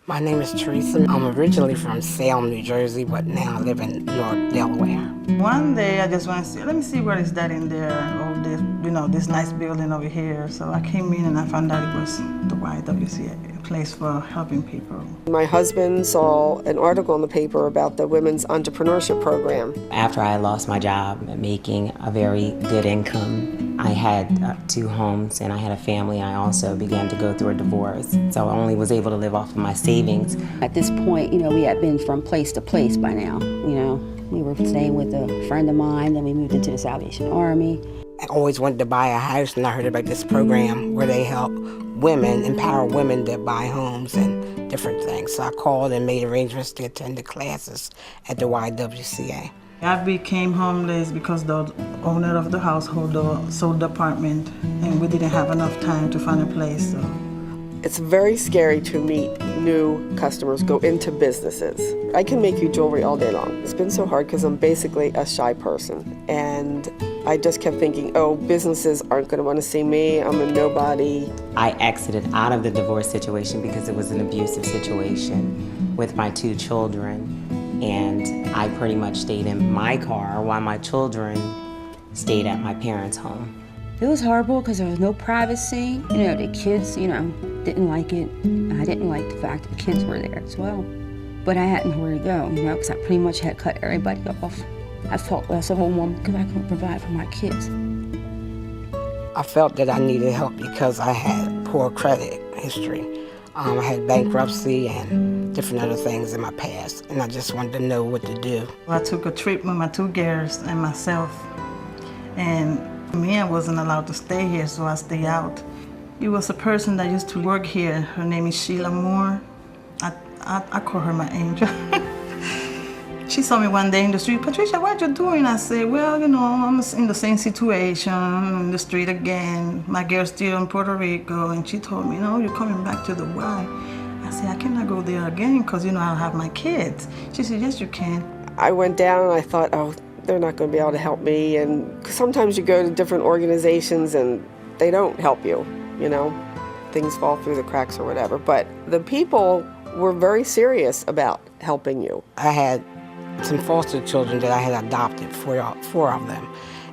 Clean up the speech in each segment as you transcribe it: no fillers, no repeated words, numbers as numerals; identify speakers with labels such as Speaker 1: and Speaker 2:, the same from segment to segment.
Speaker 1: My name is Teresa. I'm originally from Salem, New Jersey, but now I live in North Delaware.
Speaker 2: One day I just want to see, let me see what is that in there, or this, this nice building over here. So I came in and I found out it was the YWCA, a place for helping people.
Speaker 3: My husband saw an article in the paper about the Women's Entrepreneurship Program.
Speaker 4: After I lost my job, making a very good income, I had 2 homes and I had a family. I also began to go through a divorce, so I only was able to live off of my savings.
Speaker 5: At this point, we had been from place to place by now, We were staying with a friend of mine, then we moved into the Salvation Army.
Speaker 1: I always wanted to buy a house, and I heard about this program where they help women, empower women to buy homes and different things. So I called and made arrangements to attend the classes at the YWCA.
Speaker 2: I became homeless because the owner of the household sold the apartment and we didn't have enough time to find a place. So.
Speaker 3: It's very scary to meet new customers, go into businesses. I can make you jewelry all day long. It's been so hard because I'm basically a shy person. And I just kept thinking, oh, businesses aren't going to want to see me. I'm a nobody.
Speaker 4: I exited out of the divorce situation because it was an abusive situation with my 2 children. And I pretty much stayed in my car while my children stayed at my parents' home.
Speaker 5: It was horrible because there was no privacy. The kids, didn't like it. I didn't like the fact that the kids were there as well. But I had nowhere to go, because I pretty much had cut everybody off. I felt less of a woman because I couldn't provide for my kids.
Speaker 1: I felt that I needed help because I had poor credit history. I had bankruptcy and different other things in my past, and I just wanted to know what to do.
Speaker 2: I took a trip with my 2 girls and myself, and I wasn't allowed to stay here, so I stayed out. It was a person that used to work here. Her name is Sheila Moore. I call her my angel. She saw me one day in the street. Patricia, what you doing? I said, well, I'm in the same situation, in the street again. My girl's still in Puerto Rico, and she told me, you're coming back to the Y. I said, I cannot go there again because, I have my kids. She said, yes, you can.
Speaker 3: I went down and I thought, oh, they're not going to be able to help me. And sometimes you go to different organizations and they don't help you, Things fall through the cracks or whatever. But the people were very serious about helping you.
Speaker 1: I had some foster children that I had adopted, 4 of them.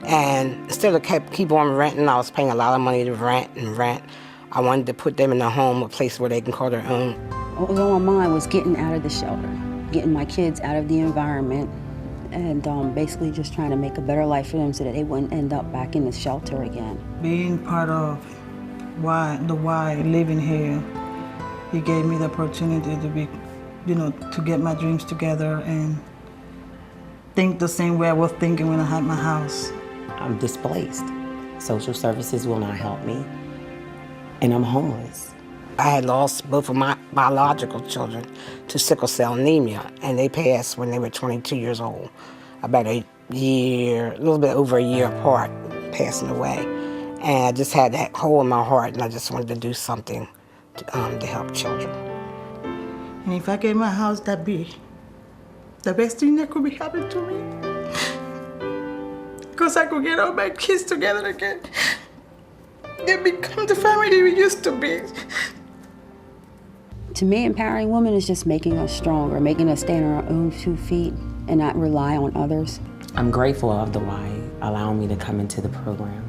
Speaker 1: And instead of keep on renting, I was paying a lot of money to rent. I wanted to put them in a home, a place where they can call their own.
Speaker 5: What was on my mind was getting out of the shelter, getting my kids out of the environment, and basically just trying to make a better life for them so that they wouldn't end up back in the shelter again.
Speaker 2: Being part of the Y, living here, it gave me the opportunity to be, to get my dreams together and think the same way I was thinking when I had my house.
Speaker 4: I'm displaced. Social services will not help me, and I'm homeless.
Speaker 1: I had lost both of my biological children to sickle cell anemia, and they passed when they were 22 years old, about a little bit over a year apart, passing away. And I just had that hole in my heart, and I just wanted to do something to help children.
Speaker 2: And if I get my house that big, the best thing that could be happening to me, because I could get all my kids together again and become the family we used to be.
Speaker 5: To me, empowering women is just making us stronger, making us stand on our own 2 feet and not rely on others.
Speaker 4: I'm grateful of the Y allowing me to come into the program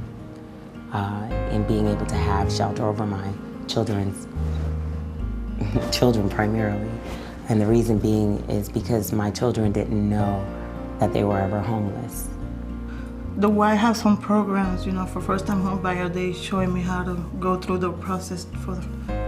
Speaker 4: and being able to have shelter over my children primarily. And the reason being is because my children didn't know that they were ever homeless.
Speaker 2: The Y has some programs, for first-time home buyer. They showing me how to go through the process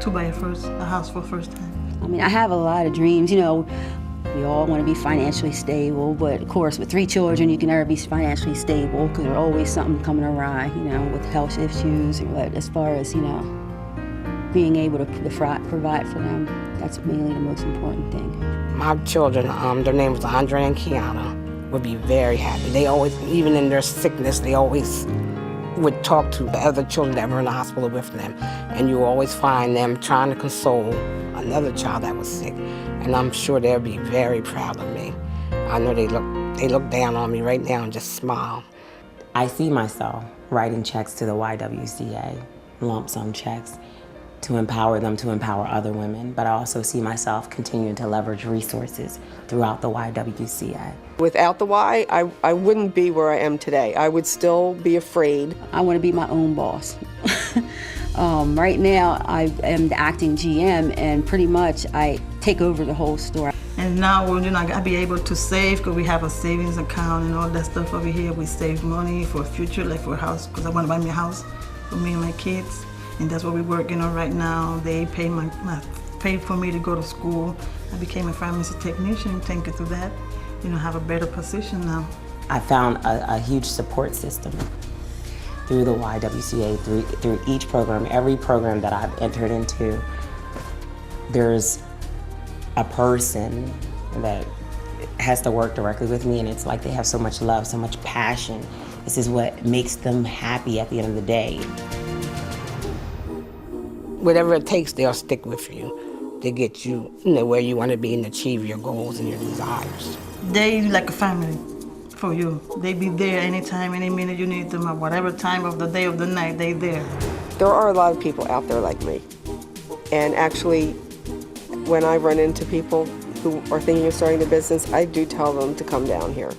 Speaker 2: to buy a house for first time.
Speaker 5: I have a lot of dreams. We all want to be financially stable, but of course, with 3 children, you can never be financially stable because there's always something coming awry, with health issues. But as far as, being able to provide for them, that's mainly the most important thing.
Speaker 1: My children, their names are Andre and Kiana, would be very happy. They always, even in their sickness, they always would talk to the other children that were in the hospital with them. And you always find them trying to console another child that was sick. And I'm sure they'll be very proud of me. I know they look down on me right now and just smile.
Speaker 4: I see myself writing checks to the YWCA, lump sum checks, to empower them, to empower other women, but I also see myself continuing to leverage resources throughout the YWCA.
Speaker 3: Without the Y, I wouldn't be where I am today. I would still be afraid.
Speaker 5: I want to be my own boss. Right now, I am the acting GM, and pretty much I take over the whole store.
Speaker 2: And now we're gonna be able to save because we have a savings account and all that stuff over here. We save money for future, like for a house, because I want to buy me a house for me and my kids. And that's what we're working on right now. They pay pay for me to go to school. I became a pharmacy technician, thank you to that. Have a better position now.
Speaker 4: I found a huge support system through the YWCA, through each program, every program that I've entered into. There's a person that has to work directly with me, and it's like they have so much love, so much passion. This is what makes them happy at the end of the day.
Speaker 1: Whatever it takes, they'll stick with you to get you, where you want to be and achieve your goals and your desires.
Speaker 2: They like a family for you. They be there anytime, any minute you need them, at whatever time of the day or the night, they there.
Speaker 3: There are a lot of people out there like me. And actually, when I run into people who are thinking of starting a business, I do tell them to come down here.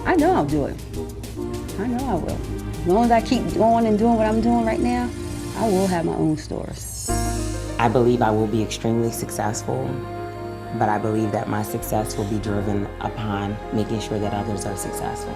Speaker 5: I know I'll do it. I know I will. As long as I keep going and doing what I'm doing right now, I will have my own stores.
Speaker 4: I believe I will be extremely successful, but I believe that my success will be driven upon making sure that others are successful.